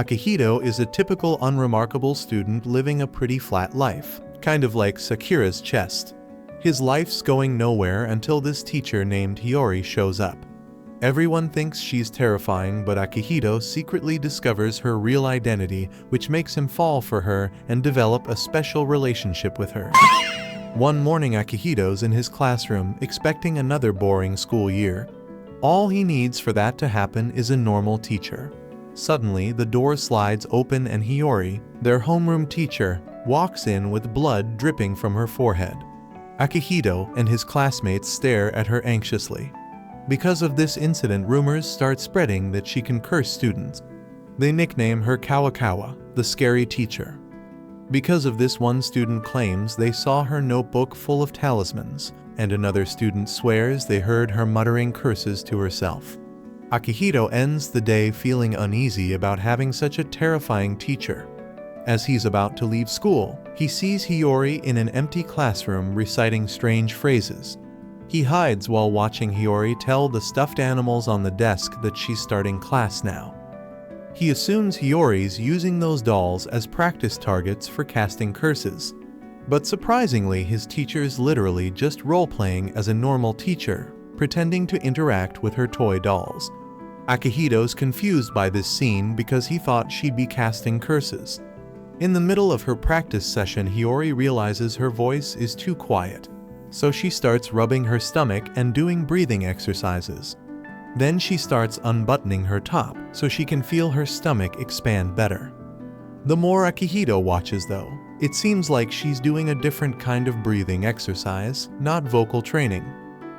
Akihito is a typical unremarkable student living a pretty flat life, kind of like Sakura's chest. His life's going nowhere until this teacher named Hiyori shows up. Everyone thinks she's terrifying, but Akihito secretly discovers her real identity, which makes him fall for her and develop a special relationship with her. One morning, Akihito's in his classroom, expecting another boring school year. All he needs for that to happen is a normal teacher. Suddenly, the door slides open and Hiyori, their homeroom teacher, walks in with blood dripping from her forehead. Akihito and his classmates stare at her anxiously. Because of this incident, rumors start spreading that she can curse students. They nickname her Kawakawa, the scary teacher. Because of this, one student claims they saw her notebook full of talismans, and another student swears they heard her muttering curses to herself. Akihito ends the day feeling uneasy about having such a terrifying teacher. As he's about to leave school, he sees Hiyori in an empty classroom reciting strange phrases. He hides while watching Hiyori tell the stuffed animals on the desk that she's starting class now. He assumes Hiyori's using those dolls as practice targets for casting curses. But surprisingly, his teacher's literally just role-playing as a normal teacher, pretending to interact with her toy dolls. Akihito's confused by this scene because he thought she'd be casting curses. In the middle of her practice session, Hiyori realizes her voice is too quiet, so she starts rubbing her stomach and doing breathing exercises. Then she starts unbuttoning her top so she can feel her stomach expand better. The more Akihito watches though, it seems like she's doing a different kind of breathing exercise, not vocal training.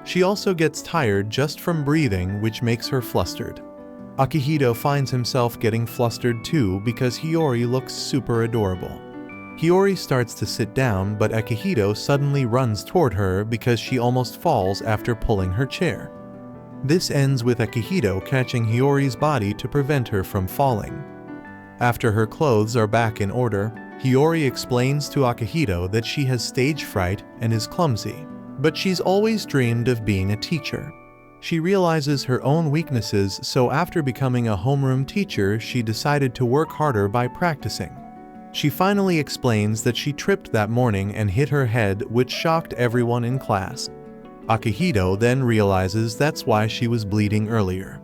She also gets tired just from breathing, which makes her flustered. Akihito finds himself getting flustered too because Hiyori looks super adorable. Hiyori starts to sit down, but Akihito suddenly runs toward her because she almost falls after pulling her chair. This ends with Akihito catching Hiyori's body to prevent her from falling. After her clothes are back in order, Hiyori explains to Akihito that she has stage fright and is clumsy, but she's always dreamed of being a teacher. She realizes her own weaknesses, so after becoming a homeroom teacher, she decided to work harder by practicing. She finally explains that she tripped that morning and hit her head, which shocked everyone in class. Akihito then realizes that's why she was bleeding earlier.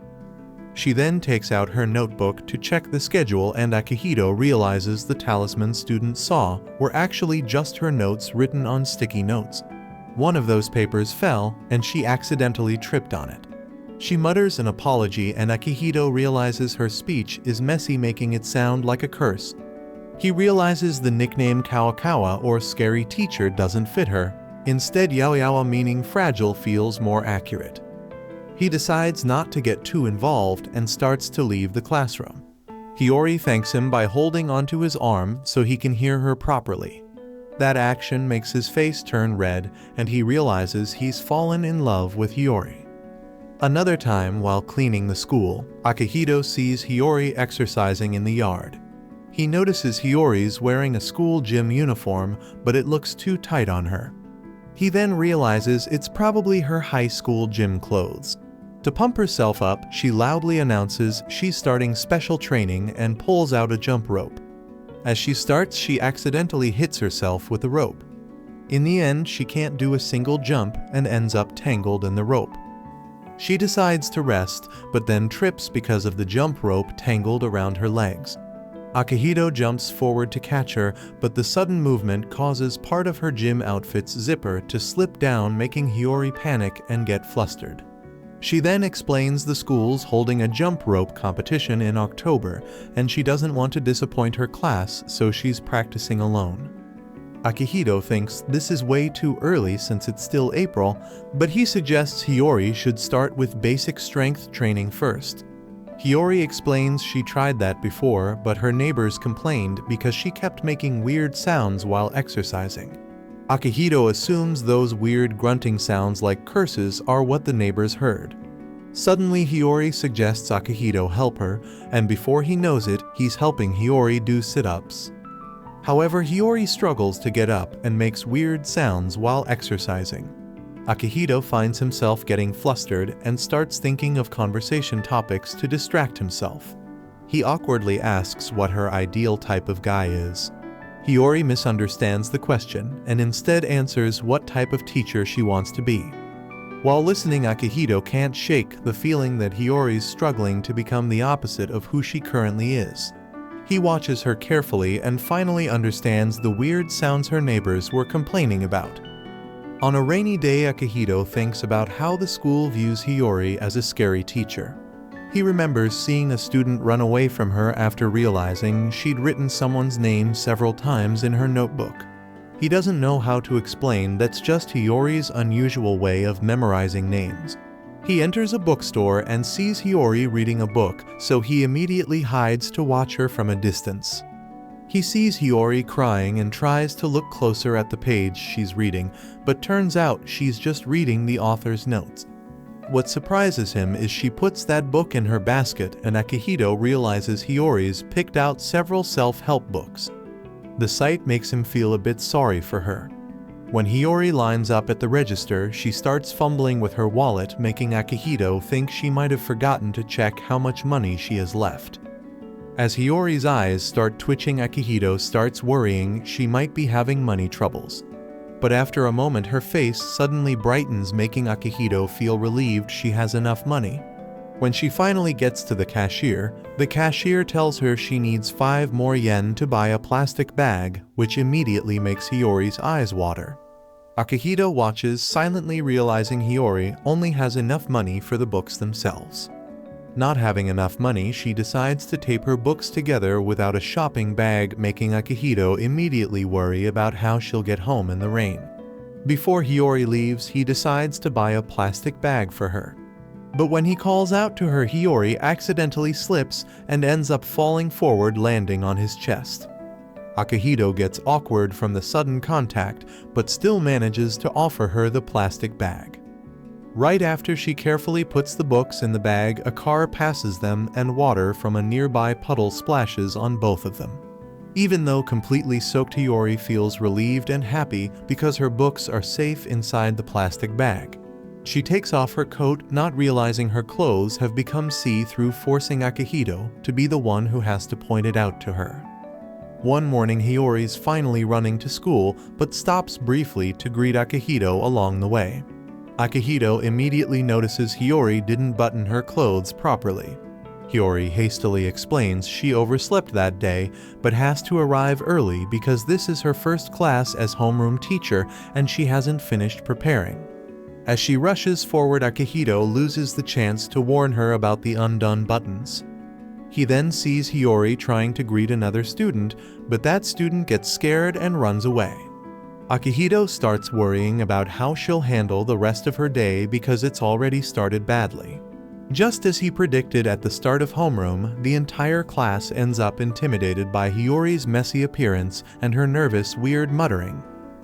She then takes out her notebook to check the schedule, and Akihito realizes the talisman students saw were actually just her notes written on sticky notes. One of those papers fell, and she accidentally tripped on it. She mutters an apology, and Akihito realizes her speech is messy, making it sound like a curse. He realizes the nickname Kawakawa, or scary teacher, doesn't fit her. Instead, Yowayowa, meaning fragile, feels more accurate. He decides not to get too involved and starts to leave the classroom. Hiyori thanks him by holding onto his arm so he can hear her properly. That action makes his face turn red, and he realizes he's fallen in love with Hiyori. Another time, while cleaning the school, Akihito sees Hiyori exercising in the yard. He notices Hiyori's wearing a school gym uniform, but it looks too tight on her. He then realizes it's probably her high school gym clothes. To pump herself up, she loudly announces she's starting special training and pulls out a jump rope. As she starts, she accidentally hits herself with the rope. In the end, she can't do a single jump and ends up tangled in the rope. She decides to rest, but then trips because of the jump rope tangled around her legs. Akihito jumps forward to catch her, but the sudden movement causes part of her gym outfit's zipper to slip down, making Hiyori panic and get flustered. She then explains the school's holding a jump rope competition in October, and she doesn't want to disappoint her class, so she's practicing alone. Akihito thinks this is way too early since it's still April, but he suggests Hiyori should start with basic strength training first. Hiyori explains she tried that before, but her neighbors complained because she kept making weird sounds while exercising. Akihito assumes those weird grunting sounds like curses are what the neighbors heard. Suddenly, Hiyori suggests Akihito help her, and before he knows it, he's helping Hiyori do sit-ups. However, Hiyori struggles to get up and makes weird sounds while exercising. Akihito finds himself getting flustered and starts thinking of conversation topics to distract himself. He awkwardly asks what her ideal type of guy is. Hiyori misunderstands the question and instead answers what type of teacher she wants to be. While listening, Akihito can't shake the feeling that Hiyori's struggling to become the opposite of who she currently is. He watches her carefully and finally understands the weird sounds her neighbors were complaining about. On a rainy day, Akihito thinks about how the school views Hiyori as a scary teacher. He remembers seeing a student run away from her after realizing she'd written someone's name several times in her notebook. He doesn't know how to explain that's just Hiyori's unusual way of memorizing names. He enters a bookstore and sees Hiyori reading a book, so he immediately hides to watch her from a distance. He sees Hiyori crying and tries to look closer at the page she's reading, but turns out she's just reading the author's notes. What surprises him is she puts that book in her basket, and Akihito realizes Hiyori's picked out several self-help books. The sight makes him feel a bit sorry for her. When Hiyori lines up at the register, she starts fumbling with her wallet, making Akihito think she might have forgotten to check how much money she has left. As Hiyori's eyes start twitching, Akihito starts worrying she might be having money troubles. But after a moment, her face suddenly brightens, making Akihito feel relieved she has enough money. When she finally gets to the cashier tells her she needs 5 more yen to buy a plastic bag, which immediately makes Hiyori's eyes water. Akihito watches, silently realizing Hiyori only has enough money for the books themselves. Not having enough money, she decides to tape her books together without a shopping bag, making Akihito immediately worry about how she'll get home in the rain. Before Hiyori leaves, he decides to buy a plastic bag for her. But when he calls out to her, Hiyori accidentally slips and ends up falling forward, landing on his chest. Akihito gets awkward from the sudden contact, but still manages to offer her the plastic bag. Right after she carefully puts the books in the bag, a car passes them and water from a nearby puddle splashes on both of them. Even though completely soaked, Hiyori feels relieved and happy because her books are safe inside the plastic bag. She takes off her coat, not realizing her clothes have become see-through, forcing Akihito to be the one who has to point it out to her. One morning, Hiyori's finally running to school, but stops briefly to greet Akihito along the way. Akihito immediately notices Hiyori didn't button her clothes properly. Hiyori hastily explains she overslept that day, but has to arrive early because this is her first class as homeroom teacher and she hasn't finished preparing. As she rushes forward, Akihito loses the chance to warn her about the undone buttons. He then sees Hiyori trying to greet another student, but that student gets scared and runs away. Akihito starts worrying about how she'll handle the rest of her day because it's already started badly. Just as he predicted at the start of homeroom, the entire class ends up intimidated by Hiyori's messy appearance and her nervous, weird muttering.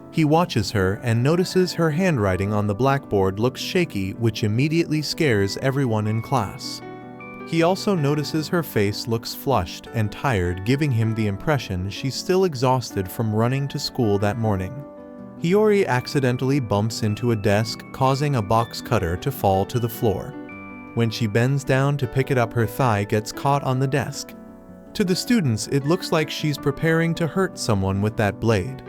He watches her and notices her handwriting on the blackboard looks shaky, which immediately scares everyone in class. He also notices her face looks flushed and tired, giving him the impression she's still exhausted from running to school that morning. Hiyori accidentally bumps into a desk, causing a box cutter to fall to the floor. When she bends down to pick it up, her thigh gets caught on the desk. To the students, it looks like she's preparing to hurt someone with that blade.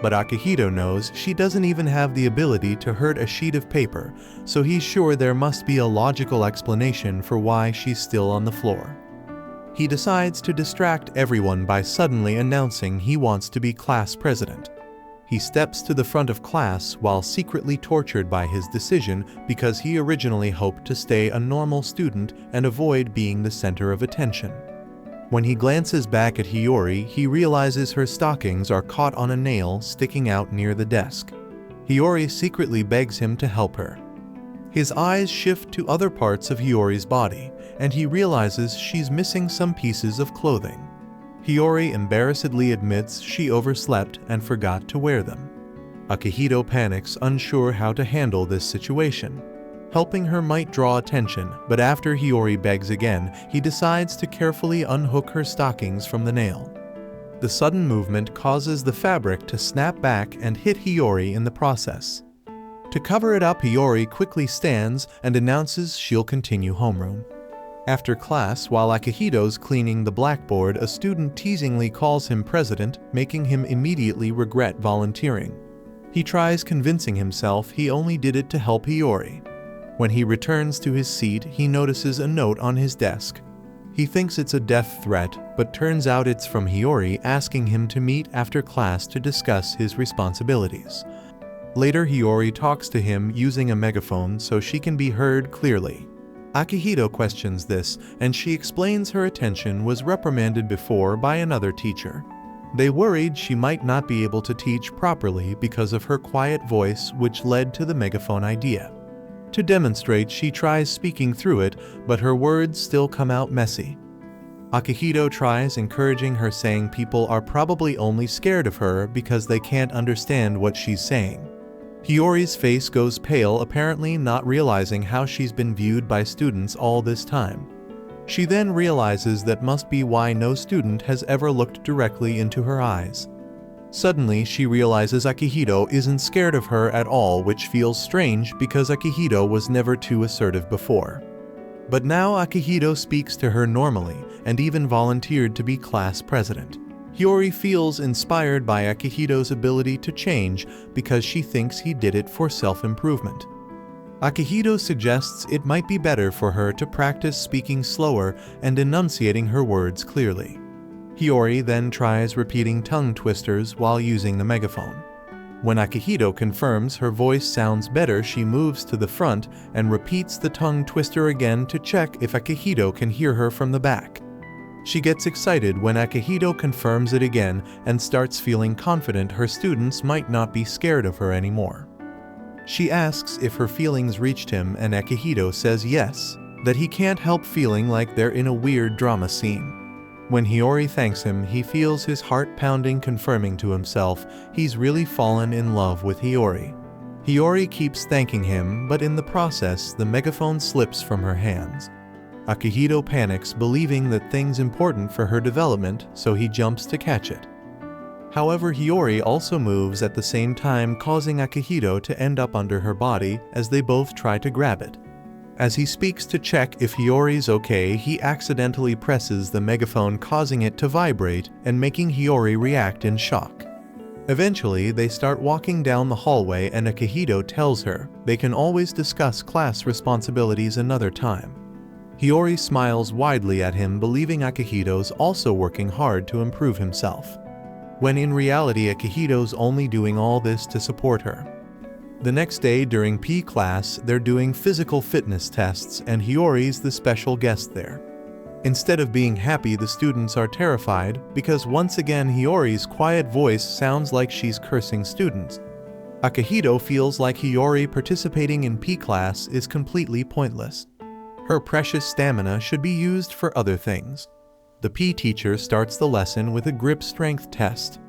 But Akihito knows she doesn't even have the ability to hurt a sheet of paper, so he's sure there must be a logical explanation for why she's still on the floor. He decides to distract everyone by suddenly announcing he wants to be class president. He steps to the front of class while secretly tortured by his decision because he originally hoped to stay a normal student and avoid being the center of attention. When he glances back at Hiyori, he realizes her stockings are caught on a nail sticking out near the desk. Hiyori secretly begs him to help her. His eyes shift to other parts of Hiyori's body, and he realizes she's missing some pieces of clothing. Hiyori embarrassedly admits she overslept and forgot to wear them. Akihito panics, unsure how to handle this situation. Helping her might draw attention, but after Hiyori begs again, he decides to carefully unhook her stockings from the nail. The sudden movement causes the fabric to snap back and hit Hiyori in the process. To cover it up, Hiyori quickly stands and announces she'll continue homeroom. After class, while Akihito's cleaning the blackboard, a student teasingly calls him president, making him immediately regret volunteering. He tries convincing himself he only did it to help Hiyori. When he returns to his seat, he notices a note on his desk. He thinks it's a death threat, but turns out it's from Hiyori asking him to meet after class to discuss his responsibilities. Later, Hiyori talks to him using a megaphone so she can be heard clearly. Akihito questions this, and she explains her attention was reprimanded before by another teacher. They worried she might not be able to teach properly because of her quiet voice, which led to the megaphone idea. To demonstrate, she tries speaking through it, but her words still come out messy. Akihito tries encouraging her, saying people are probably only scared of her because they can't understand what she's saying. Hiyori's face goes pale, apparently not realizing how she's been viewed by students all this time. She then realizes that must be why no student has ever looked directly into her eyes. Suddenly, she realizes Akihito isn't scared of her at all, which feels strange because Akihito was never too assertive before. But now Akihito speaks to her normally and even volunteered to be class president. Hiyori feels inspired by Akihito's ability to change because she thinks he did it for self-improvement. Akihito suggests it might be better for her to practice speaking slower and enunciating her words clearly. Hiyori then tries repeating tongue twisters while using the megaphone. When Akihito confirms her voice sounds better, she moves to the front and repeats the tongue twister again to check if Akihito can hear her from the back. She gets excited when Akihito confirms it again and starts feeling confident her students might not be scared of her anymore. She asks if her feelings reached him, and Akihito says yes, that he can't help feeling like they're in a weird drama scene. When Hiyori thanks him, he feels his heart pounding, confirming to himself he's really fallen in love with Hiyori. Hiyori keeps thanking him, but in the process, the megaphone slips from her hands. Akihito panics, believing that things important for her development, so he jumps to catch it. However, Hiyori also moves at the same time, causing Akihito to end up under her body as they both try to grab it. As he speaks to check if Hiyori's okay, he accidentally presses the megaphone, causing it to vibrate and making Hiyori react in shock. Eventually, they start walking down the hallway, and Akihito tells her they can always discuss class responsibilities another time. Hiyori smiles widely at him, believing Akihito's also working hard to improve himself, when in reality Akihito's only doing all this to support her. The next day during P class, they're doing physical fitness tests, and Hiyori's the special guest there. Instead of being happy, the students are terrified because once again Hiyori's quiet voice sounds like she's cursing students. Akihito feels like Hiyori participating in P class is completely pointless. Her precious stamina should be used for other things. The P teacher starts the lesson with a grip strength test.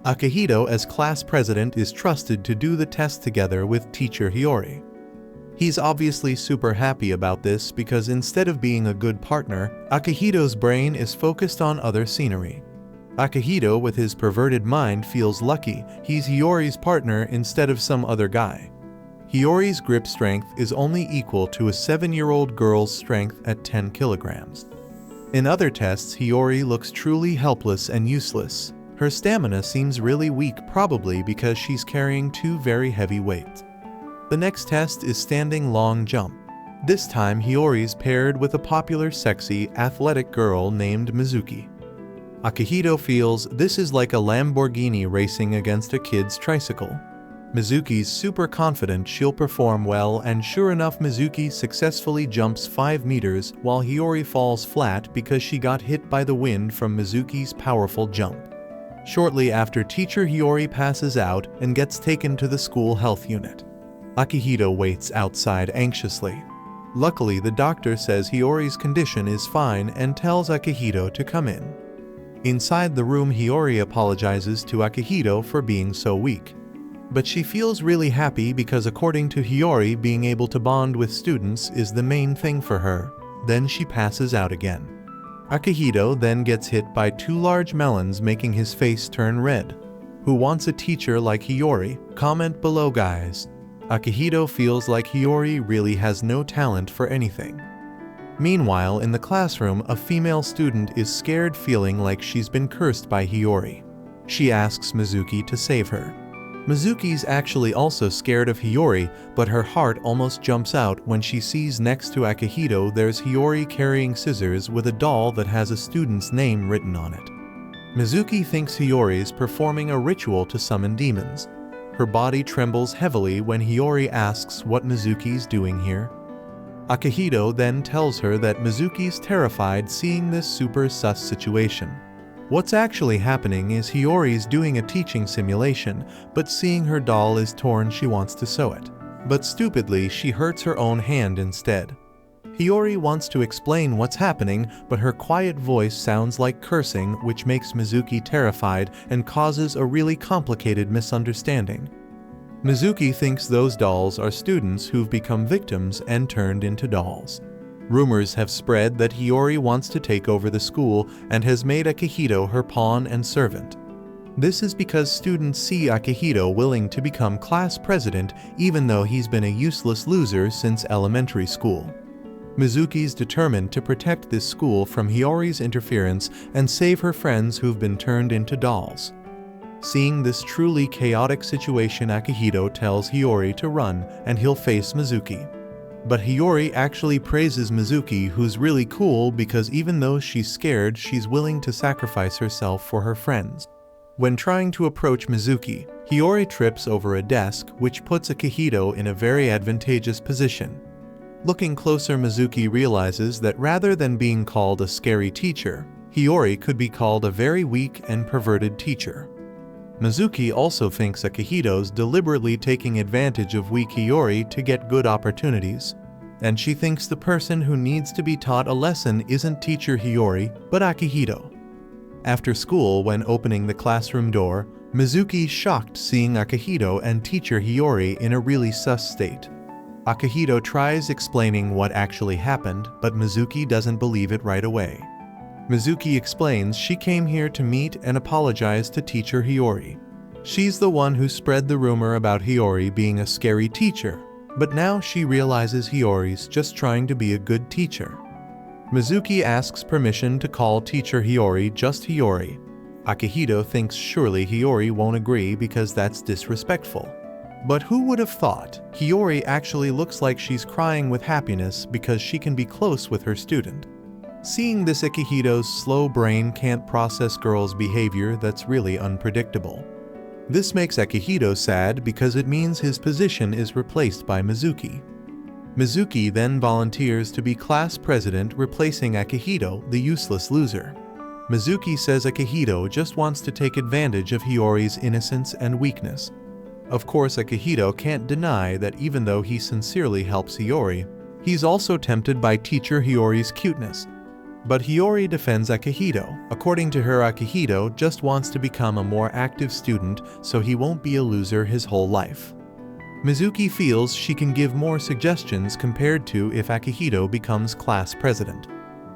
Akihito, as class president, is trusted to do the test together with teacher Hiyori. He's obviously super happy about this because instead of being a good partner, Akihito's brain is focused on other scenery. Akihito, with his perverted mind, feels lucky he's Hiyori's partner instead of some other guy. Hiyori's grip strength is only equal to a 7-year-old girl's strength at 10 kilograms. In other tests, Hiyori looks truly helpless and useless. Her stamina seems really weak, probably because she's carrying 2 very heavy weights. The next test is standing long jump. This time, Hiyori's paired with a popular sexy, athletic girl named Mizuki. Akihito feels this is like a Lamborghini racing against a kid's tricycle. Mizuki's super confident she'll perform well, and sure enough, Mizuki successfully jumps 5 meters while Hiyori falls flat because she got hit by the wind from Mizuki's powerful jump. Shortly after, teacher Hiyori passes out and gets taken to the school health unit. Akihito waits outside anxiously. Luckily, the doctor says Hiyori's condition is fine and tells Akihito to come in. Inside the room, Hiyori apologizes to Akihito for being so weak. But she feels really happy because according to Hiyori, being able to bond with students is the main thing for her. Then she passes out again. Akihito then gets hit by 2 large melons, making his face turn red. Who wants a teacher like Hiyori? Comment below, guys. Akihito feels like Hiyori really has no talent for anything. Meanwhile, in the classroom, a female student is scared, feeling like she's been cursed by Hiyori. She asks Mizuki to save her. Mizuki's actually also scared of Hiyori, but her heart almost jumps out when she sees next to Akihito there's Hiyori carrying scissors with a doll that has a student's name written on it. Mizuki thinks Hiyori's performing a ritual to summon demons. Her body trembles heavily when Hiyori asks what Mizuki's doing here. Akihito then tells her that Mizuki's terrified seeing this super sus situation. What's actually happening is Hiyori's doing a teaching simulation, but seeing her doll is torn, she wants to sew it. But stupidly, she hurts her own hand instead. Hiyori wants to explain what's happening, but her quiet voice sounds like cursing, which makes Mizuki terrified and causes a really complicated misunderstanding. Mizuki thinks those dolls are students who've become victims and turned into dolls. Rumors have spread that Hiyori wants to take over the school and has made Akihito her pawn and servant. This is because students see Akihito willing to become class president even though he's been a useless loser since elementary school. Mizuki's determined to protect this school from Hiyori's interference and save her friends who've been turned into dolls. Seeing this truly chaotic situation, Akihito tells Hiyori to run and he'll face Mizuki. But Hiyori actually praises Mizuki, who's really cool because even though she's scared, she's willing to sacrifice herself for her friends. When trying to approach Mizuki, Hiyori trips over a desk, which puts Akihito in a very advantageous position. Looking closer, Mizuki realizes that rather than being called a scary teacher, Hiyori could be called a very weak and perverted teacher. Mizuki also thinks Akihito's deliberately taking advantage of weak Hiyori to get good opportunities, and she thinks the person who needs to be taught a lesson isn't teacher Hiyori, but Akihito. After school, when opening the classroom door, Mizuki's shocked seeing Akihito and teacher Hiyori in a really sus state. Akihito tries explaining what actually happened, but Mizuki doesn't believe it right away. Mizuki explains she came here to meet and apologize to teacher Hiyori. She's the one who spread the rumor about Hiyori being a scary teacher, but now she realizes Hiyori's just trying to be a good teacher. Mizuki asks permission to call teacher Hiyori just Hiyori. Akihito thinks surely Hiyori won't agree because that's disrespectful. But who would have thought? Hiyori actually looks like she's crying with happiness because she can be close with her student. Seeing this, Akihito's slow brain can't process girls' behavior that's really unpredictable. This makes Akihito sad because it means his position is replaced by Mizuki. Mizuki then volunteers to be class president, replacing Akihito, the useless loser. Mizuki says Akihito just wants to take advantage of Hiyori's innocence and weakness. Of course, Akihito can't deny that even though he sincerely helps Hiyori, he's also tempted by teacher Hiyori's cuteness. But Hiyori defends Akihito. According to her, Akihito just wants to become a more active student so he won't be a loser his whole life. Mizuki feels she can give more suggestions compared to if Akihito becomes class president.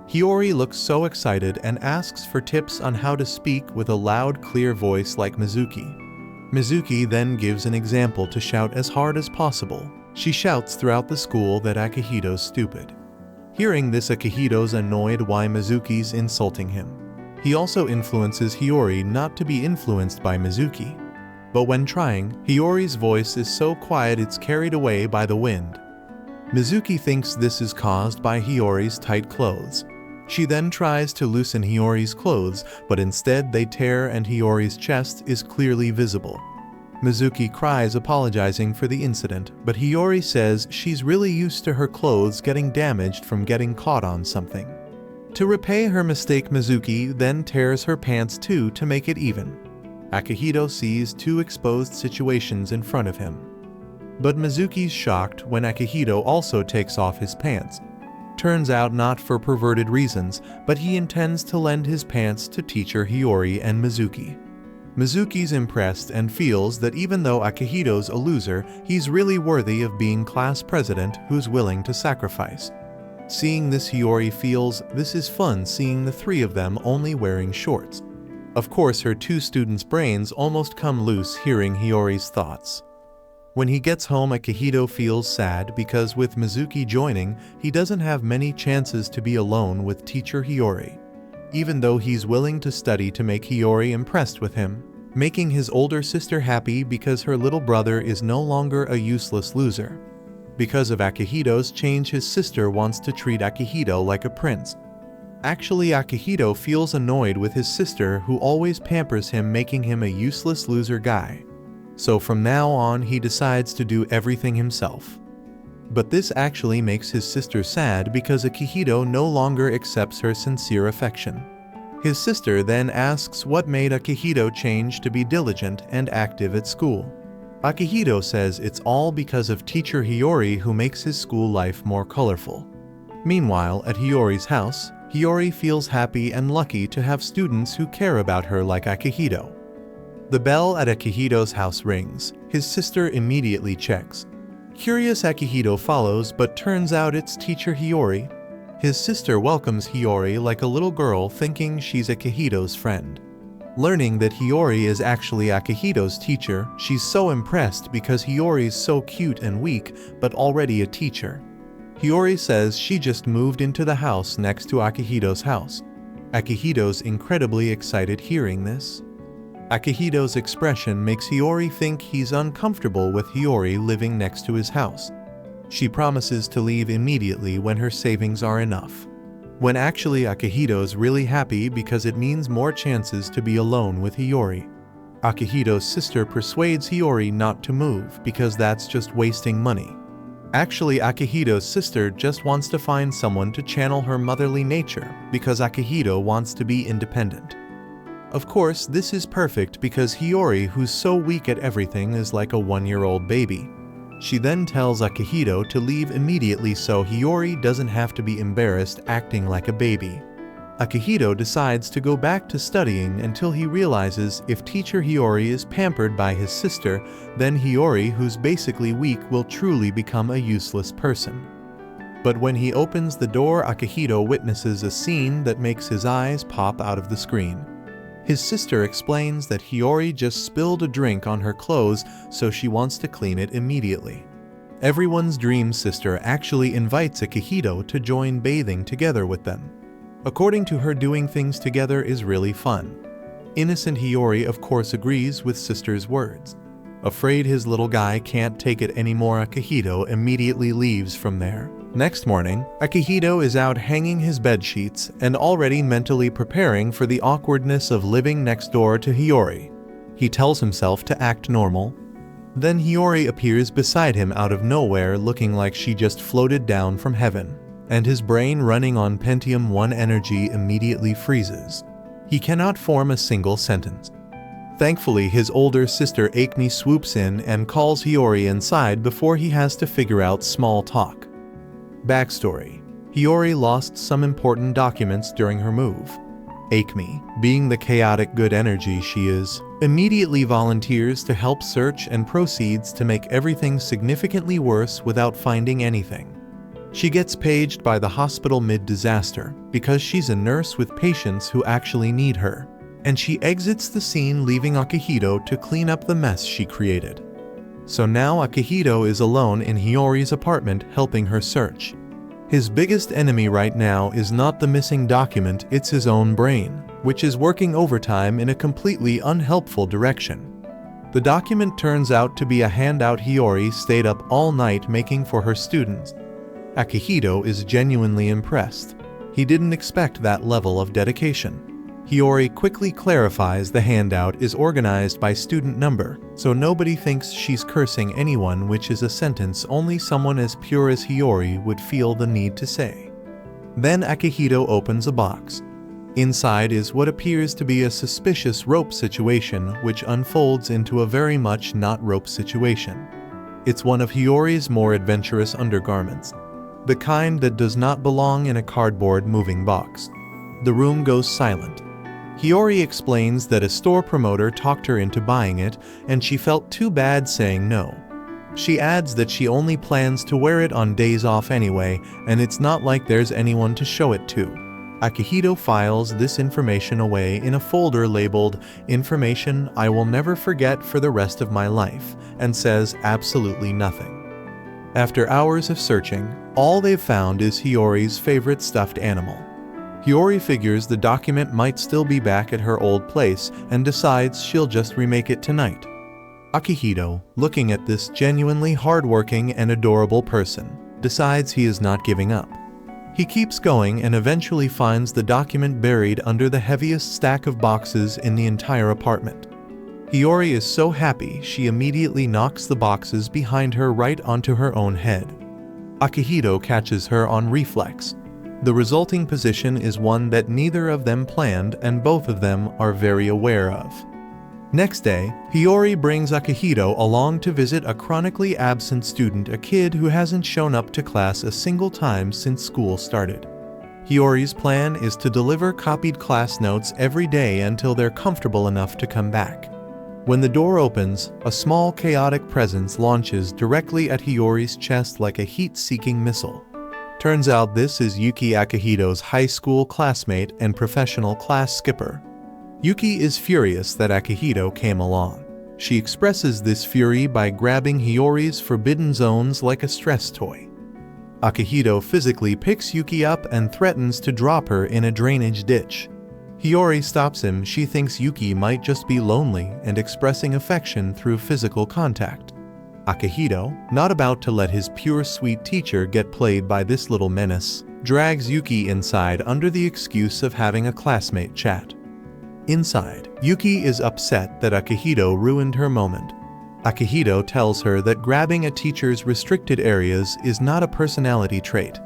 Hiyori looks so excited and asks for tips on how to speak with a loud, clear voice like Mizuki. Mizuki then gives an example to shout as hard as possible. She shouts throughout the school that Akihito's stupid. Hearing this, Akihito's annoyed why Mizuki's insulting him. He also influences Hiyori not to be influenced by Mizuki. But when trying, Hiyori's voice is so quiet it's carried away by the wind. Mizuki thinks this is caused by Hiyori's tight clothes. She then tries to loosen Hiyori's clothes, but instead they tear and Hiyori's chest is clearly visible. Mizuki cries, apologizing for the incident, but Hiyori says she's really used to her clothes getting damaged from getting caught on something. To repay her mistake, Mizuki then tears her pants too to make it even. Akihito sees two exposed situations in front of him. But Mizuki's shocked when Akihito also takes off his pants. Turns out not for perverted reasons, but he intends to lend his pants to teacher Hiyori and Mizuki. Mizuki's impressed and feels that even though Akihito's a loser, he's really worthy of being class president who's willing to sacrifice. Seeing this, Hiyori feels this is fun, seeing the three of them only wearing shorts. Of course, her two students' brains almost come loose hearing Hiyori's thoughts. When he gets home, Akihito feels sad because with Mizuki joining, he doesn't have many chances to be alone with teacher Hiyori, even though he's willing to study to make Hiyori impressed with him, making his older sister happy because her little brother is no longer a useless loser. Because of Akihito's change, his sister wants to treat Akihito like a prince. Actually, Akihito feels annoyed with his sister who always pampers him, making him a useless loser guy. So from now on, he decides to do everything himself. But this actually makes his sister sad because Akihito no longer accepts her sincere affection. His sister then asks what made Akihito change to be diligent and active at school. Akihito says it's all because of teacher Hiyori, who makes his school life more colorful. Meanwhile, at Hiyori's house, Hiyori feels happy and lucky to have students who care about her like Akihito. The bell at Akihito's house rings. His sister immediately checks. Curious, Akihito follows, but turns out it's teacher Hiyori. His sister welcomes Hiyori like a little girl, thinking she's Akihito's friend. Learning that Hiyori is actually Akihito's teacher, she's so impressed because Hiyori's so cute and weak, but already a teacher. Hiyori says she just moved into the house next to Akihito's house. Akihito's incredibly excited hearing this. Akihito's expression makes Hiyori think he's uncomfortable with Hiyori living next to his house. She promises to leave immediately when her savings are enough. When actually Akihito's really happy because it means more chances to be alone with Hiyori. Akihito's sister persuades Hiyori not to move because that's just wasting money. Actually, Akihito's sister just wants to find someone to channel her motherly nature because Akihito wants to be independent. Of course, this is perfect because Hiyori, who's so weak at everything, is like a 1-year-old baby. She then tells Akihito to leave immediately so Hiyori doesn't have to be embarrassed acting like a baby. Akihito decides to go back to studying until he realizes if teacher Hiyori is pampered by his sister, then Hiyori, who's basically weak, will truly become a useless person. But when he opens the door, Akihito witnesses a scene that makes his eyes pop out of the screen. His sister explains that Hiyori just spilled a drink on her clothes, so she wants to clean it immediately. Everyone's dream sister actually invites Akihito to join bathing together with them. According to her, doing things together is really fun. Innocent Hiyori of course agrees with sister's words. Afraid his little guy can't take it anymore, Akihito immediately leaves from there. Next morning, Akihito is out hanging his bed sheets and already mentally preparing for the awkwardness of living next door to Hiyori. He tells himself to act normal. Then Hiyori appears beside him out of nowhere, looking like she just floated down from heaven, and his brain, running on Pentium 1 energy, immediately freezes. He cannot form a single sentence. Thankfully, his older sister Akemi swoops in and calls Hiyori inside before he has to figure out small talk. Backstory: Hiyori lost some important documents during her move. Akemi, being the chaotic good energy she is, immediately volunteers to help search and proceeds to make everything significantly worse without finding anything. She gets paged by the hospital mid-disaster because she's a nurse with patients who actually need her, and she exits the scene, leaving Akihito to clean up the mess she created. So now Akihito is alone in Hiyori's apartment helping her search. His biggest enemy right now is not the missing document, it's his own brain, which is working overtime in a completely unhelpful direction. The document turns out to be a handout Hiyori stayed up all night making for her students. Akihito is genuinely impressed. He didn't expect that level of dedication. Hiyori quickly clarifies the handout is organized by student number, so nobody thinks she's cursing anyone, which is a sentence only someone as pure as Hiyori would feel the need to say. Then Akihito opens a box. Inside is what appears to be a suspicious rope situation, which unfolds into a very much not rope situation. It's one of Hiyori's more adventurous undergarments, the kind that does not belong in a cardboard moving box. The room goes silent. Hiyori explains that a store promoter talked her into buying it, and she felt too bad saying no. She adds that she only plans to wear it on days off anyway, and it's not like there's anyone to show it to. Akihito files this information away in a folder labeled "Information I will never forget for the rest of my life," and says absolutely nothing. After hours of searching, all they've found is Hiyori's favorite stuffed animal. Hiyori figures the document might still be back at her old place and decides she'll just remake it tonight. Akihito, looking at this genuinely hardworking and adorable person, decides he is not giving up. He keeps going and eventually finds the document buried under the heaviest stack of boxes in the entire apartment. Hiyori is so happy she immediately knocks the boxes behind her right onto her own head. Akihito catches her on reflex. The resulting position is one that neither of them planned and both of them are very aware of. Next day, Hiyori brings Akihito along to visit a chronically absent student, a kid who hasn't shown up to class a single time since school started. Hiyori's plan is to deliver copied class notes every day until they're comfortable enough to come back. When the door opens, a small chaotic presence launches directly at Hiyori's chest like a heat-seeking missile. Turns out this is Yuki, Akihito's high school classmate and professional class skipper. Yuki is furious that Akihito came along. She expresses this fury by grabbing Hiyori's forbidden zones like a stress toy. Akihito physically picks Yuki up and threatens to drop her in a drainage ditch. Hiyori stops him. She thinks Yuki might just be lonely and expressing affection through physical contact. Akihito, not about to let his pure sweet teacher get played by this little menace, drags Yuki inside under the excuse of having a classmate chat. Inside, Yuki is upset that Akihito ruined her moment. Akihito tells her that grabbing a teacher's restricted areas is not a personality trait.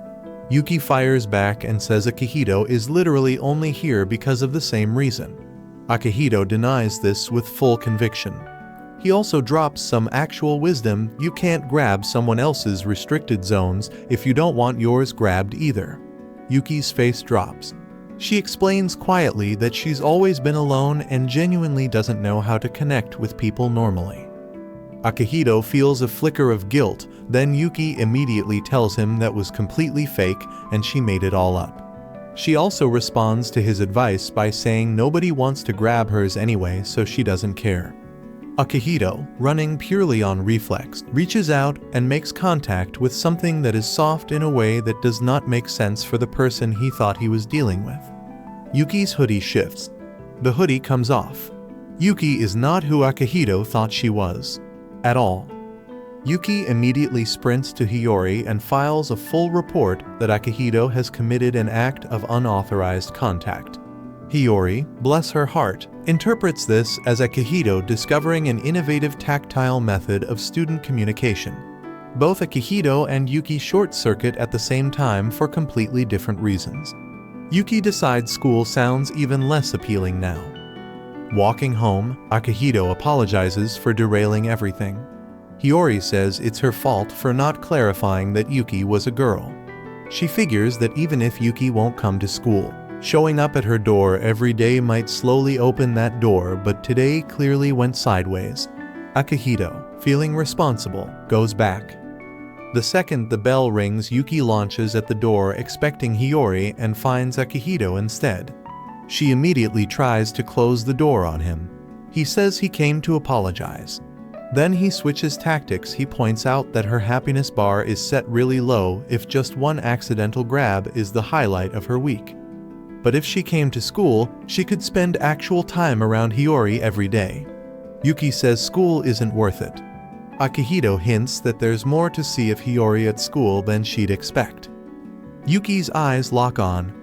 Yuki fires back and says Akihito is literally only here because of the same reason. Akihito denies this with full conviction. He also drops some actual wisdom: you can't grab someone else's restricted zones if you don't want yours grabbed either. Yuki's face drops. She explains quietly that she's always been alone and genuinely doesn't know how to connect with people normally. Akihito feels a flicker of guilt, then Yuki immediately tells him that was completely fake and she made it all up. She also responds to his advice by saying nobody wants to grab hers anyway, so she doesn't care. Akihito, running purely on reflex, reaches out and makes contact with something that is soft in a way that does not make sense for the person he thought he was dealing with. Yuki's hoodie shifts. The hoodie comes off. Yuki is not who Akihito thought she was. At all. Yuki immediately sprints to Hiyori and files a full report that Akihito has committed an act of unauthorized contact. Hiyori, bless her heart, interprets this as Akihito discovering an innovative tactile method of student communication. Both Akihito and Yuki short-circuit at the same time for completely different reasons. Yuki decides school sounds even less appealing now. Walking home, Akihito apologizes for derailing everything. Hiyori says it's her fault for not clarifying that Yuki was a girl. She figures that even if Yuki won't come to school, showing up at her door every day might slowly open that door, but today clearly went sideways. Akihito, feeling responsible, goes back. The second the bell rings, Yuki launches at the door expecting Hiyori and finds Akihito instead. She immediately tries to close the door on him. He says he came to apologize. Then he switches tactics. He points out that her happiness bar is set really low if just one accidental grab is the highlight of her week. But if she came to school, she could spend actual time around Hiyori every day. Yuki says school isn't worth it. Akihito hints that there's more to see of Hiyori at school than she'd expect. Yuki's eyes lock on.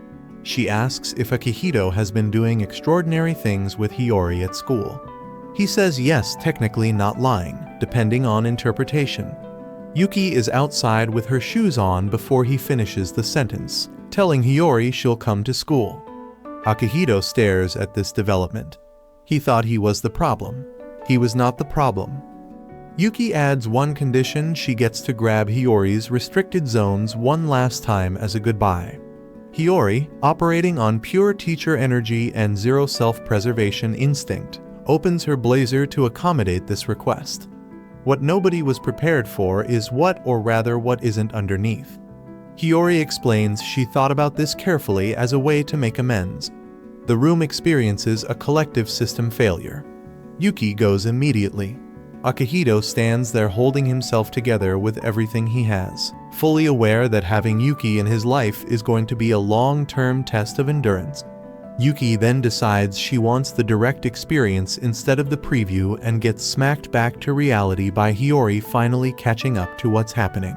She asks if Akihito has been doing extraordinary things with Hiyori at school. He says yes, technically not lying, depending on interpretation. Yuki is outside with her shoes on before he finishes the sentence, telling Hiyori she'll come to school. Akihito stares at this development. He thought he was the problem. He was not the problem. Yuki adds one condition: she gets to grab Hiyori's restricted zones one last time as a goodbye. Hiyori, operating on pure teacher energy and zero self-preservation instinct, opens her blazer to accommodate this request. What nobody was prepared for is what, or rather what isn't underneath. Hiyori explains she thought about this carefully as a way to make amends. The room experiences a collective system failure. Yuki goes immediately. Akihito stands there holding himself together with everything he has, fully aware that having Yuki in his life is going to be a long-term test of endurance. Yuki then decides she wants the direct experience instead of the preview and gets smacked back to reality by Hiyori finally catching up to what's happening.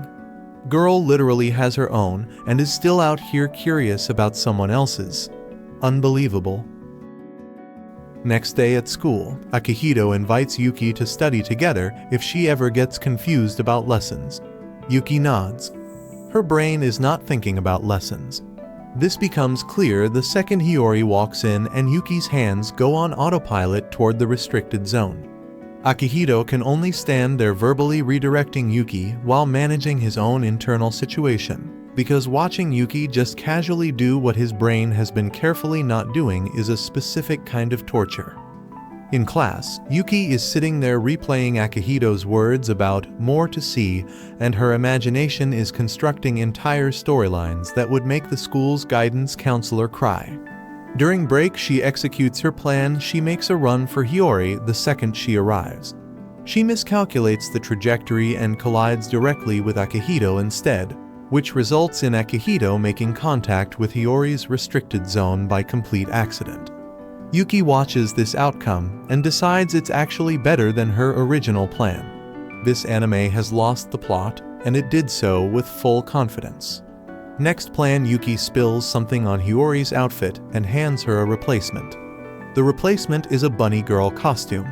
Girl literally has her own and is still out here curious about someone else's. Unbelievable. Next day at school, Akihito invites Yuki to study together if she ever gets confused about lessons. Yuki nods. Her brain is not thinking about lessons. This becomes clear the second Hiyori walks in and Yuki's hands go on autopilot toward the restricted zone. Akihito can only stand there verbally redirecting Yuki while managing his own internal situation, because watching Yuki just casually do what his brain has been carefully not doing is a specific kind of torture. In class, Yuki is sitting there replaying Akihito's words about more to see, and her imagination is constructing entire storylines that would make the school's guidance counselor cry. During break, she executes her plan. She makes a run for Hiyori the second she arrives. She miscalculates the trajectory and collides directly with Akihito instead, which results in Akihito making contact with Hiyori's restricted zone by complete accident. Yuki watches this outcome and decides it's actually better than her original plan. This anime has lost the plot, and it did so with full confidence. Next plan, Yuki spills something on Hiyori's outfit and hands her a replacement. The replacement is a bunny girl costume.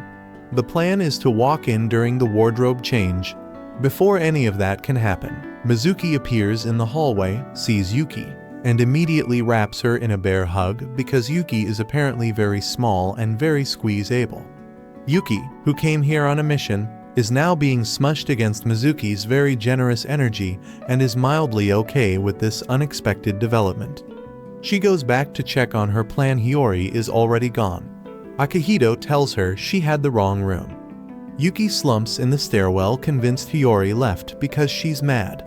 The plan is to walk in during the wardrobe change. Before any of that can happen, Mizuki appears in the hallway, sees Yuki, and immediately wraps her in a bear hug because Yuki is apparently very small and very squeeze-able. Yuki, who came here on a mission, is now being smushed against Mizuki's very generous energy and is mildly okay with this unexpected development. She goes back to check on her plan. Hiyori is already gone. Akihito tells her she had the wrong room. Yuki slumps in the stairwell, convinced Hiyori left because she's mad.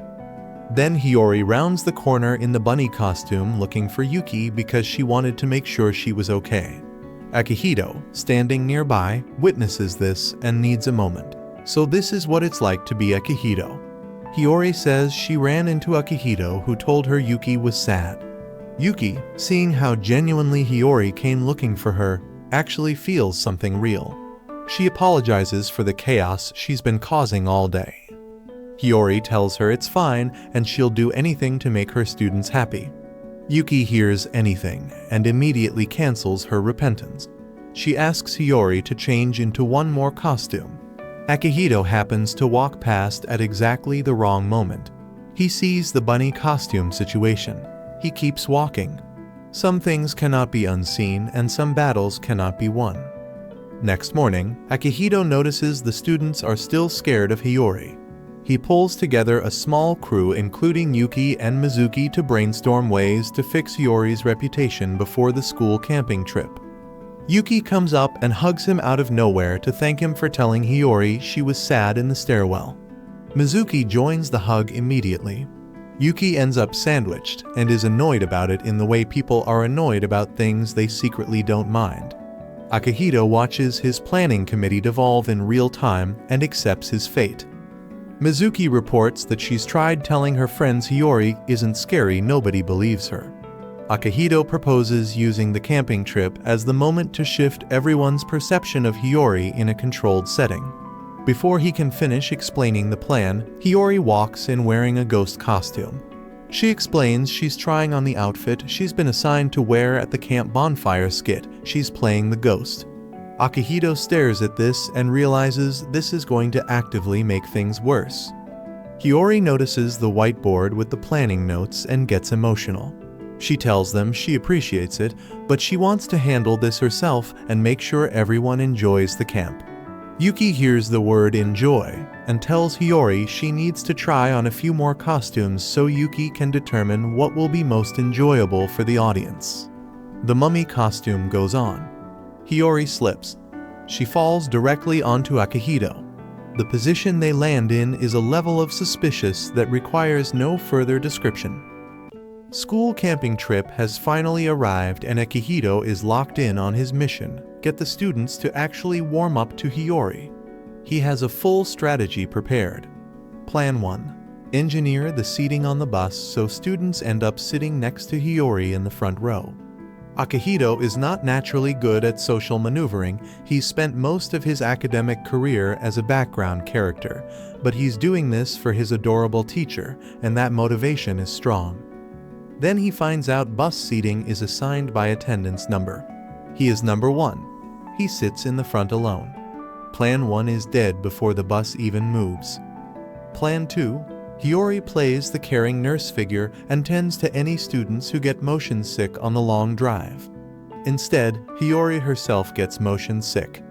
Then Hiyori rounds the corner in the bunny costume looking for Yuki because she wanted to make sure she was okay. Akihito, standing nearby, witnesses this and needs a moment. So this is what it's like to be Akihito. Hiyori says she ran into Akihito, who told her Yuki was sad. Yuki, seeing how genuinely Hiyori came looking for her, actually feels something real. She apologizes for the chaos she's been causing all day. Hiyori tells her it's fine and she'll do anything to make her students happy. Yuki hears anything and immediately cancels her repentance. She asks Hiyori to change into one more costume. Akihito happens to walk past at exactly the wrong moment. He sees the bunny costume situation. He keeps walking. Some things cannot be unseen and some battles cannot be won. Next morning, Akihito notices the students are still scared of Hiyori. He pulls together a small crew including Yuki and Mizuki to brainstorm ways to fix Hiyori's reputation before the school camping trip. Yuki comes up and hugs him out of nowhere to thank him for telling Hiyori she was sad in the stairwell. Mizuki joins the hug immediately. Yuki ends up sandwiched and is annoyed about it in the way people are annoyed about things they secretly don't mind. Akihito watches his planning committee devolve in real time and accepts his fate. Mizuki reports that she's tried telling her friends Hiyori isn't scary. Nobody believes her. Akihito proposes using the camping trip as the moment to shift everyone's perception of Hiyori in a controlled setting. Before he can finish explaining the plan, Hiyori walks in wearing a ghost costume. She explains she's trying on the outfit she's been assigned to wear at the camp bonfire skit. She's playing the ghost. Akihito stares at this and realizes this is going to actively make things worse. Hiyori notices the whiteboard with the planning notes and gets emotional. She tells them she appreciates it, but she wants to handle this herself and make sure everyone enjoys the camp. Yuki hears the word enjoy and tells Hiyori she needs to try on a few more costumes so Yuki can determine what will be most enjoyable for the audience. The mummy costume goes on. Hiyori slips. She falls directly onto Akihito. The position they land in is a level of suspicious that requires no further description. School camping trip has finally arrived and Akihito is locked in on his mission: get the students to actually warm up to Hiyori. He has a full strategy prepared. Plan 1. Engineer the seating on the bus so students end up sitting next to Hiyori in the front row. Akihito is not naturally good at social maneuvering. He's spent most of his academic career as a background character, but he's doing this for his adorable teacher, and that motivation is strong. Then he finds out bus seating is assigned by attendance number. He is number 1. He sits in the front alone. Plan 1 is dead before the bus even moves. Plan 2. Hiyori plays the caring nurse figure and tends to any students who get motion sick on the long drive. Instead, Hiyori herself gets motion sick.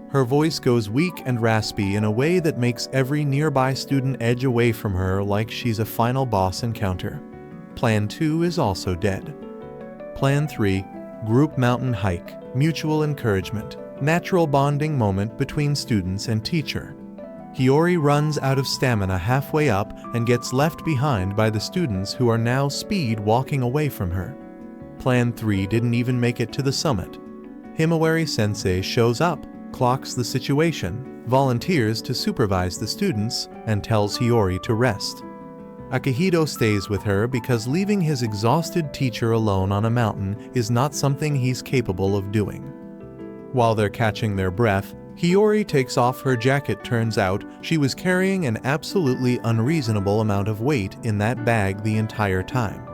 Her voice goes weak and raspy in a way that makes every nearby student edge away from her like she's a final boss encounter. Plan 2 is also dead. Plan 3. Group mountain hike, mutual encouragement, natural bonding moment between students and teacher. Hiyori runs out of stamina halfway up and gets left behind by the students who are now speed walking away from her. Plan 3 didn't even make it to the summit. Himawari-sensei shows up, clocks the situation, volunteers to supervise the students, and tells Hiyori to rest. Akihito stays with her because leaving his exhausted teacher alone on a mountain is not something he's capable of doing. While they're catching their breath, Hiyori takes off her jacket. Turns out she was carrying an absolutely unreasonable amount of weight in that bag the entire time.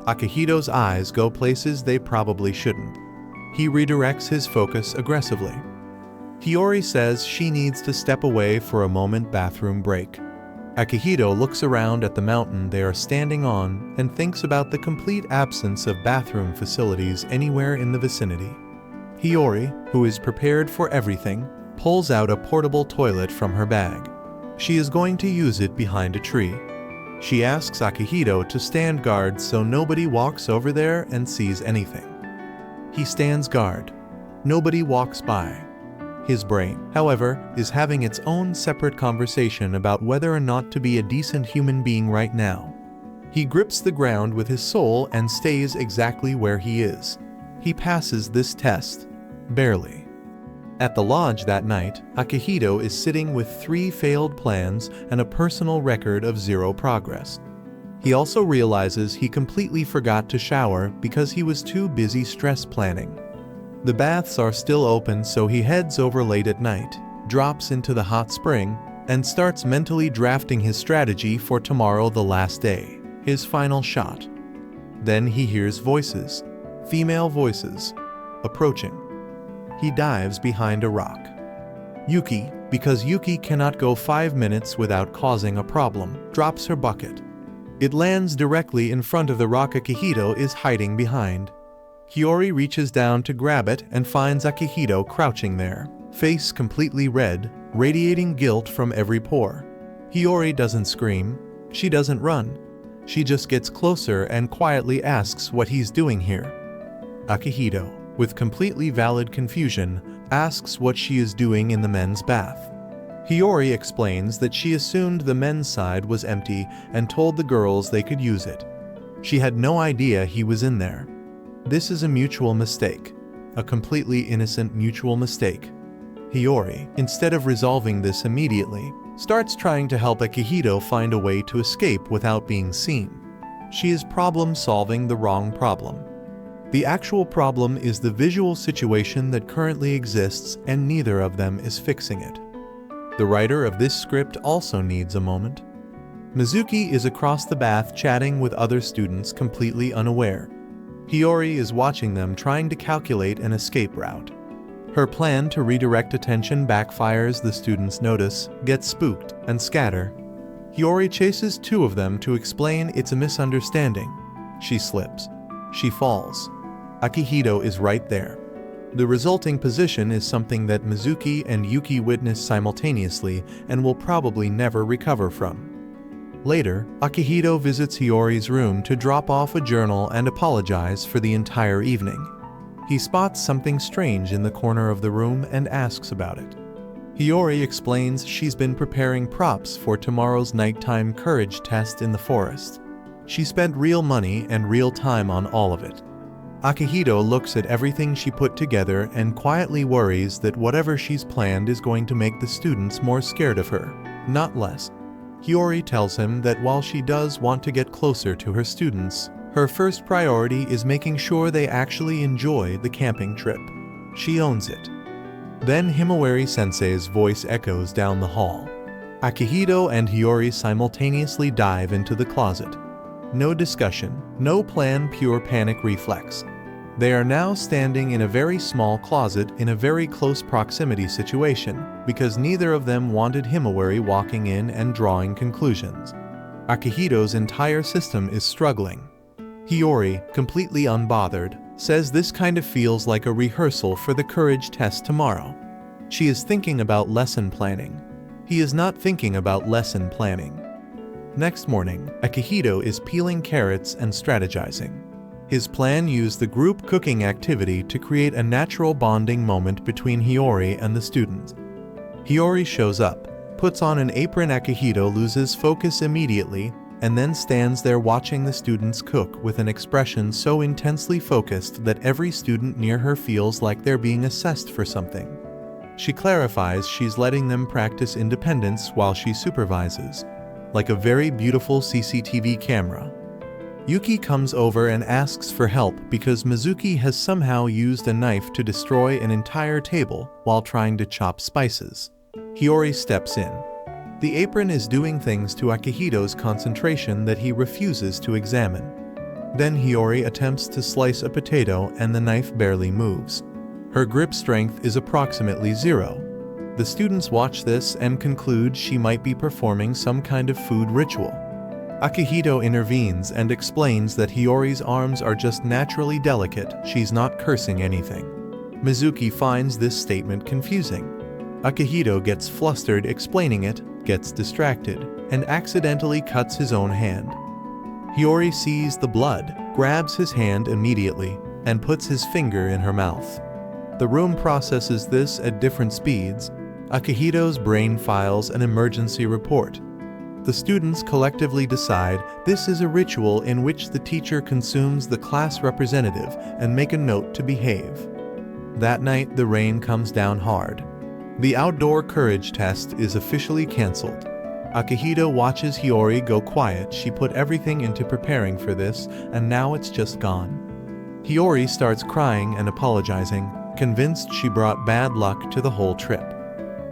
Akihito's eyes go places they probably shouldn't. He redirects his focus aggressively. Hiyori says she needs to step away for a moment bathroom break. Akihito looks around at the mountain they are standing on and thinks about the complete absence of bathroom facilities anywhere in the vicinity. Hiyori, who is prepared for everything, pulls out a portable toilet from her bag. She is going to use it behind a tree. She asks Akihito to stand guard so nobody walks over there and sees anything. He stands guard. Nobody walks by. His brain, however, is having its own separate conversation about whether or not to be a decent human being right now. He grips the ground with his soul and stays exactly where he is. He passes this test. Barely. At the lodge that night, Akihito is sitting with 3 failed plans and a personal record of 0 progress. He also realizes he completely forgot to shower because he was too busy stress planning. The baths are still open, so he heads over late at night, drops into the hot spring, and starts mentally drafting his strategy for tomorrow, the last day, his final shot. Then he hears voices, female voices, approaching. He dives behind a rock. Yuki, because Yuki cannot go 5 minutes without causing a problem, drops her bucket. It lands directly in front of the rock Akihito is hiding behind. Hiyori reaches down to grab it and finds Akihito crouching there, face completely red, radiating guilt from every pore. Hiyori doesn't scream. She doesn't run. She just gets closer and quietly asks what he's doing here. Akihito, with completely valid confusion, asks what she is doing in the men's bath. Hiyori explains that she assumed the men's side was empty and told the girls they could use it. She had no idea he was in there. This is a mutual mistake. A completely innocent mutual mistake. Hiyori, instead of resolving this immediately, starts trying to help Akihito find a way to escape without being seen. She is problem-solving the wrong problem. The actual problem is the visual situation that currently exists, and neither of them is fixing it. The writer of this script also needs a moment. Mizuki is across the bath chatting with other students, completely unaware. Hiyori is watching them trying to calculate an escape route. Her plan to redirect attention backfires. The students notice, get spooked, and scatter. Hiyori chases 2 of them to explain it's a misunderstanding. She slips. She falls. Akihito is right there. The resulting position is something that Mizuki and Yuki witness simultaneously and will probably never recover from. Later, Akihito visits Hiyori's room to drop off a journal and apologize for the entire evening. He spots something strange in the corner of the room and asks about it. Hiyori explains she's been preparing props for tomorrow's nighttime courage test in the forest. She spent real money and real time on all of it. Akihito looks at everything she put together and quietly worries that whatever she's planned is going to make the students more scared of her, not less. Hiyori tells him that while she does want to get closer to her students, her first priority is making sure they actually enjoy the camping trip. She owns it. Then Himawari-sensei's voice echoes down the hall. Akihito and Hiyori simultaneously dive into the closet. No discussion, no plan, pure panic reflex. They are now standing in a very small closet in a very close proximity situation because neither of them wanted Himawari walking in and drawing conclusions. Akihito's entire system is struggling. Hiyori, completely unbothered, says this kind of feels like a rehearsal for the courage test tomorrow. She is thinking about lesson planning. He is not thinking about lesson planning. Next morning, Akihito is peeling carrots and strategizing. His plan used the group cooking activity to create a natural bonding moment between Hiyori and the students. Hiyori shows up, puts on an apron. Akihito loses focus immediately, and then stands there watching the students cook with an expression so intensely focused that every student near her feels like they're being assessed for something. She clarifies she's letting them practice independence while she supervises, like a very beautiful CCTV camera. Yuki comes over and asks for help because Mizuki has somehow used a knife to destroy an entire table while trying to chop spices. Hiyori steps in. The apron is doing things to Akihito's concentration that he refuses to examine. Then Hiyori attempts to slice a potato and the knife barely moves. Her grip strength is approximately 0. The students watch this and conclude she might be performing some kind of food ritual. Akihito intervenes and explains that Hiyori's arms are just naturally delicate, she's not cursing anything. Mizuki finds this statement confusing. Akihito gets flustered explaining it, gets distracted, and accidentally cuts his own hand. Hiyori sees the blood, grabs his hand immediately, and puts his finger in her mouth. The room processes this at different speeds. Akihito's brain files an emergency report. The students collectively decide this is a ritual in which the teacher consumes the class representative and make a note to behave. That night, the rain comes down hard. The outdoor courage test is officially cancelled. Akihito watches Hiyori go quiet. She put everything into preparing for this, and now it's just gone. Hiyori starts crying and apologizing, convinced she brought bad luck to the whole trip.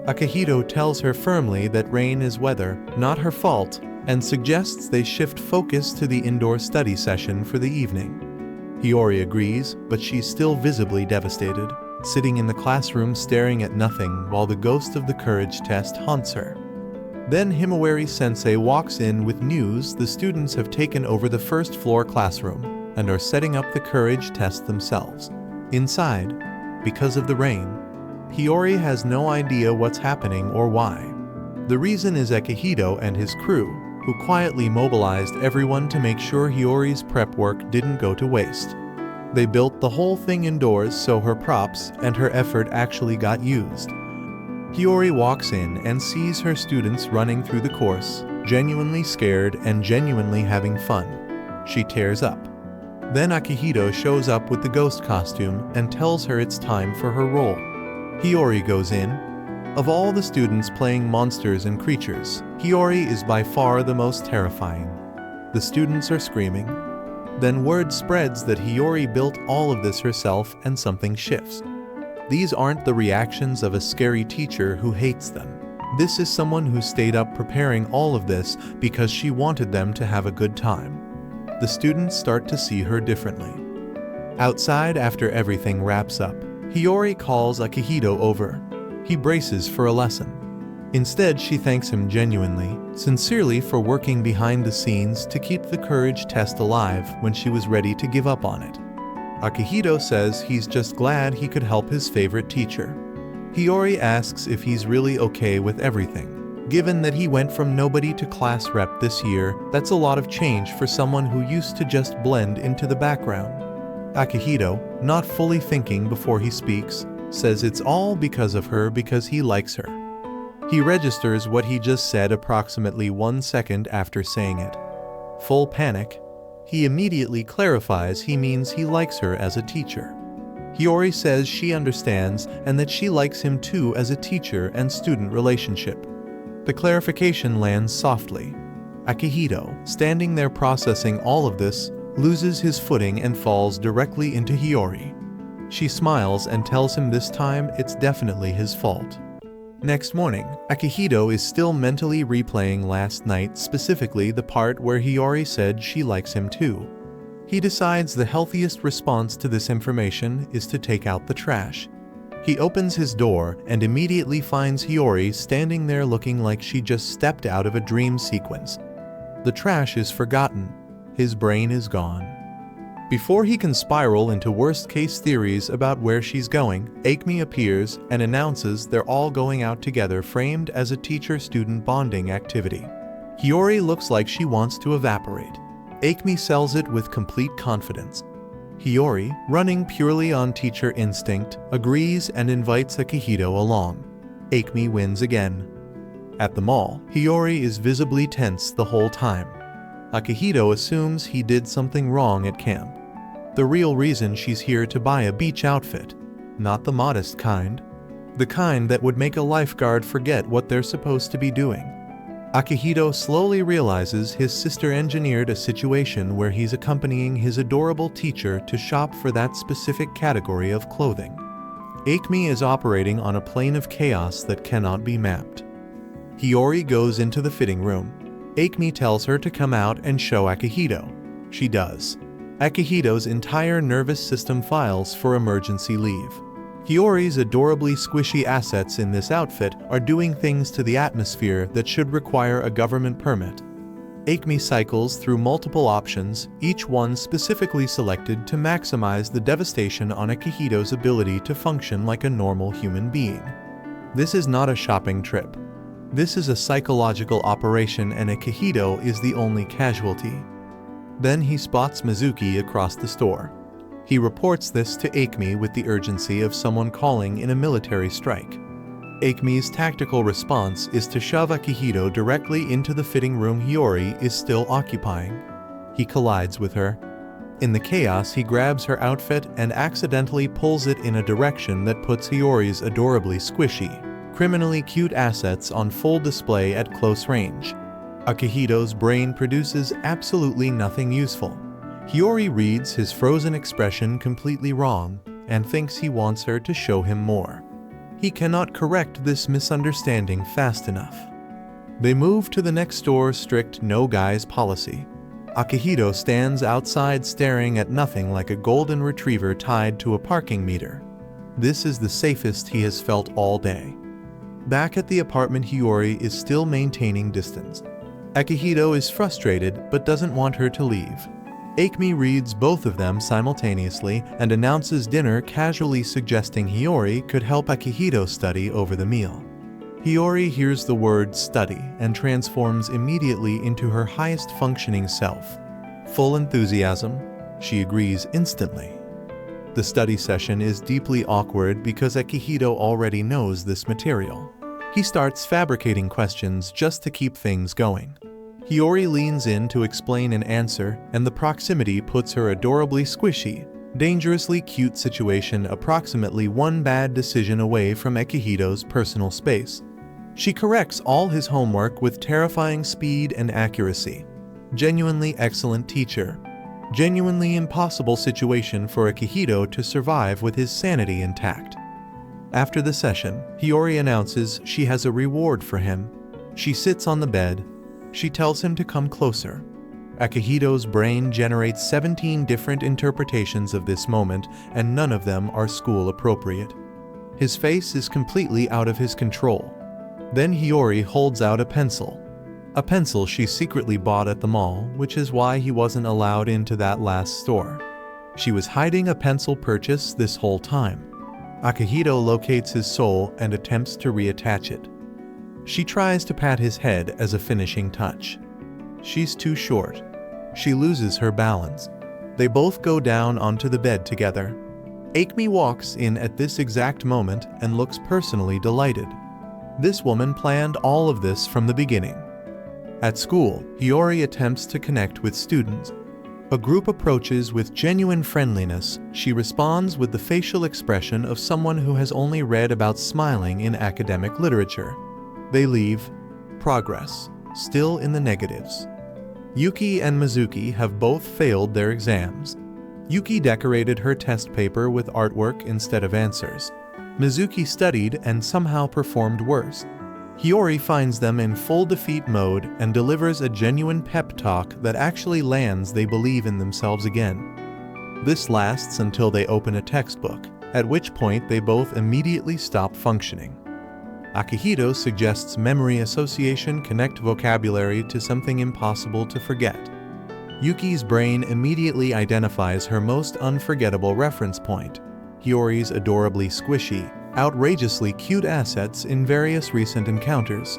Akihito tells her firmly that rain is weather, not her fault, and suggests they shift focus to the indoor study session for the evening. Hiyori agrees, but she's still visibly devastated, sitting in the classroom staring at nothing while the ghost of the courage test haunts her. Then Himawari-sensei walks in with news the students have taken over the first floor classroom and are setting up the courage test themselves. Inside, because of the rain, Hiyori has no idea what's happening or why. The reason is Akihito and his crew, who quietly mobilized everyone to make sure Hiyori's prep work didn't go to waste. They built the whole thing indoors so her props and her effort actually got used. Hiyori walks in and sees her students running through the course, genuinely scared and genuinely having fun. She tears up. Then Akihito shows up with the ghost costume and tells her it's time for her role. Hiyori goes in. Of all the students playing monsters and creatures, Hiyori is by far the most terrifying. The students are screaming. Then word spreads that Hiyori built all of this herself and something shifts. These aren't the reactions of a scary teacher who hates them. This is someone who stayed up preparing all of this because she wanted them to have a good time. The students start to see her differently. Outside, after everything wraps up, Hiyori calls Akihito over. He braces for a lesson. Instead, she thanks him genuinely, sincerely for working behind the scenes to keep the courage test alive when she was ready to give up on it. Akihito says he's just glad he could help his favorite teacher. Hiyori asks if he's really okay with everything. Given that he went from nobody to class rep this year, that's a lot of change for someone who used to just blend into the background. Akihito, not fully thinking before he speaks, says it's all because of her because he likes her. He registers what he just said approximately 1 second after saying it. Full panic, He immediately clarifies he means he likes her as a teacher. Hiyori says she understands and that she likes him too as a teacher and student relationship. The clarification lands softly. Akihito, standing there processing all of this, loses his footing and falls directly into Hiyori. She smiles and tells him this time it's definitely his fault. Next morning, Akihito is still mentally replaying last night, specifically the part where Hiyori said she likes him too. He decides the healthiest response to this information is to take out the trash. He opens his door and immediately finds Hiyori standing there looking like she just stepped out of a dream sequence. The trash is forgotten. His brain is gone. Before he can spiral into worst-case theories about where she's going, Akemi appears and announces they're all going out together, framed as a teacher-student bonding activity. Hiyori looks like she wants to evaporate. Akemi sells it with complete confidence. Hiyori, running purely on teacher instinct, agrees and invites Akihito along. Akemi wins again. At the mall, Hiyori is visibly tense the whole time. Akihito assumes he did something wrong at camp. The real reason she's here to buy a beach outfit. Not the modest kind. The kind that would make a lifeguard forget what they're supposed to be doing. Akihito slowly realizes his sister engineered a situation where he's accompanying his adorable teacher to shop for that specific category of clothing. Akemi is operating on a plane of chaos that cannot be mapped. Hiyori goes into the fitting room. Akemi tells her to come out and show Akihito. She does. Akihito's entire nervous system files for emergency leave. Hiyori's adorably squishy assets in this outfit are doing things to the atmosphere that should require a government permit. Akemi cycles through multiple options, each one specifically selected to maximize the devastation on Akihito's ability to function like a normal human being. This is not a shopping trip. This is a psychological operation and Akihito is the only casualty. Then he spots Mizuki across the store. He reports this to Akemi with the urgency of someone calling in a military strike. Akemi's tactical response is to shove Akihito directly into the fitting room Hiyori is still occupying. He collides with her. In the chaos, he grabs her outfit and accidentally pulls it in a direction that puts Hiyori's adorably squishy, criminally cute assets on full display at close range. Akihito's brain produces absolutely nothing useful. Hiyori reads his frozen expression completely wrong and thinks he wants her to show him more. He cannot correct this misunderstanding fast enough. They move to the next door's strict no guys policy. Akihito stands outside staring at nothing like a golden retriever tied to a parking meter. This is the safest he has felt all day. Back at the apartment, Hiyori is still maintaining distance. Akihito is frustrated but doesn't want her to leave. Akemi reads both of them simultaneously and announces dinner, casually suggesting Hiyori could help Akihito study over the meal. Hiyori hears the word study and transforms immediately into her highest functioning self. Full enthusiasm, she agrees instantly. The study session is deeply awkward because Akihito already knows this material. He starts fabricating questions just to keep things going. Hiyori leans in to explain an answer, and the proximity puts her adorably squishy, dangerously cute situation approximately one bad decision away from Akihito's personal space. She corrects all his homework with terrifying speed and accuracy. Genuinely excellent teacher. Genuinely impossible situation for Akihito to survive with his sanity intact. After the session, Hiyori announces she has a reward for him. She sits on the bed. She tells him to come closer. Akihito's brain generates 17 different interpretations of this moment, and none of them are school appropriate. His face is completely out of his control. Then Hiyori holds out a pencil. A pencil she secretly bought at the mall, which is why he wasn't allowed into that last store. She was hiding a pencil purchase this whole time. Akihito locates his soul and attempts to reattach it. She tries to pat his head as a finishing touch. She's too short. She loses her balance. They both go down onto the bed together. Akemi walks in at this exact moment and looks personally delighted. This woman planned all of this from the beginning. At school, Hiyori attempts to connect with students. A group approaches with genuine friendliness. She responds with the facial expression of someone who has only read about smiling in academic literature. They leave. Progress. Still in the negatives. Yuki and Mizuki have both failed their exams. Yuki decorated her test paper with artwork instead of answers. Mizuki studied and somehow performed worse. Hiyori finds them in full defeat mode and delivers a genuine pep talk that actually lands they believe in themselves again. This lasts until they open a textbook, at which point they both immediately stop functioning. Akihito suggests memory association connect vocabulary to something impossible to forget. Yuki's brain immediately identifies her most unforgettable reference point, Hiyori's adorably squishy, outrageously cute assets in various recent encounters.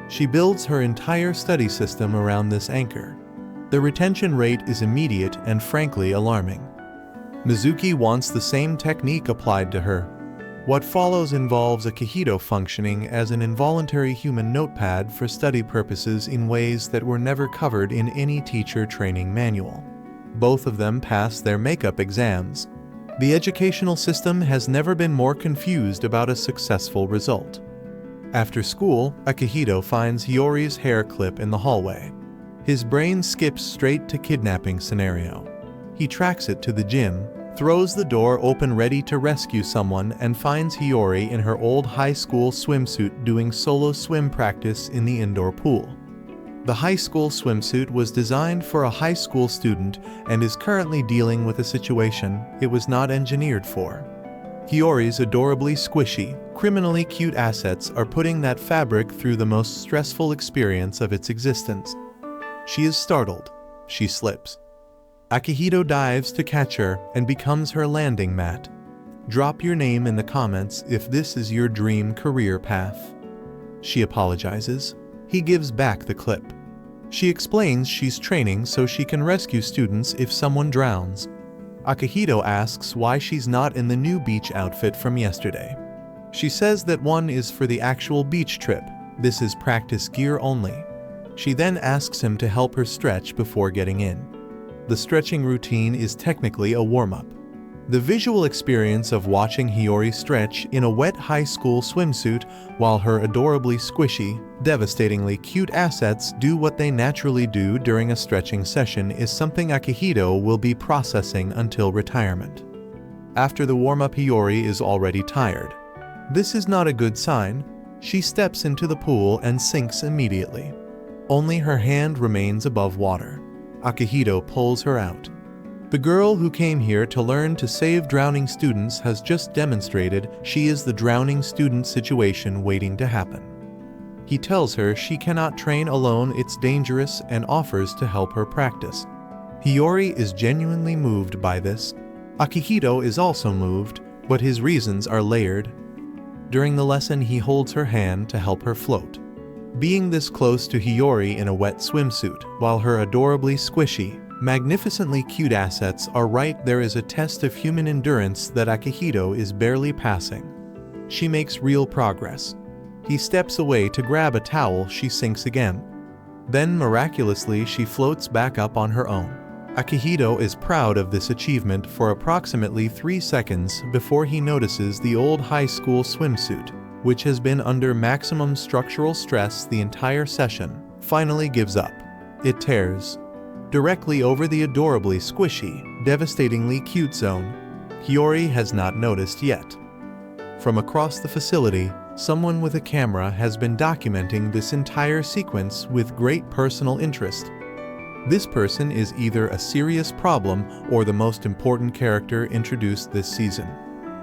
She builds her entire study system around this anchor. The retention rate is immediate and frankly alarming. Mizuki wants the same technique applied to her. What follows involves Akihito functioning as an involuntary human notepad for study purposes in ways that were never covered in any teacher training manual. Both of them pass their makeup exams. The educational system has never been more confused about a successful result. After school, Akihito finds Hiyori's hair clip in the hallway. His brain skips straight to kidnapping scenario. He tracks it to the gym, throws the door open ready to rescue someone, and finds Hiyori in her old high school swimsuit doing solo swim practice in the indoor pool. The high school swimsuit was designed for a high school student and is currently dealing with a situation it was not engineered for. Hiyori's adorably squishy, criminally cute assets are putting that fabric through the most stressful experience of its existence. She is startled. She slips. Akihito dives to catch her and becomes her landing mat. Drop your name in the comments if this is your dream career path. She apologizes. He gives back the clip. She explains she's training so she can rescue students if someone drowns. Akihito asks why she's not in the new beach outfit from yesterday. She says that one is for the actual beach trip. This is practice gear only. She then asks him to help her stretch before getting in. The stretching routine is technically a warm-up. The visual experience of watching Hiyori stretch in a wet high school swimsuit while her adorably squishy, devastatingly cute assets do what they naturally do during a stretching session is something Akihito will be processing until retirement. After the warm-up, Hiyori is already tired. This is not a good sign. She steps into the pool and sinks immediately. Only her hand remains above water. Akihito pulls her out. The girl who came here to learn to save drowning students has just demonstrated she is the drowning student situation waiting to happen. He tells her she cannot train alone, it's dangerous, and offers to help her practice. Hiyori is genuinely moved by this. Akihito is also moved, but his reasons are layered. During the lesson, he holds her hand to help her float. Being this close to Hiyori in a wet swimsuit, while her adorably squishy, magnificently cute assets are right there is a test of human endurance that Akihito is barely passing. She makes real progress. He steps away to grab a towel, she sinks again. Then miraculously she floats back up on her own. Akihito is proud of this achievement for approximately 3 seconds before he notices the old high school swimsuit, which has been under maximum structural stress the entire session, finally gives up. It tears directly over the adorably squishy, devastatingly cute zone. Hiyori has not noticed yet. From across the facility, someone with a camera has been documenting this entire sequence with great personal interest. This person is either a serious problem or the most important character introduced this season.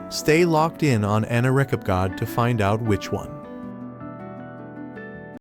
Stay locked in on anirecap to find out which one.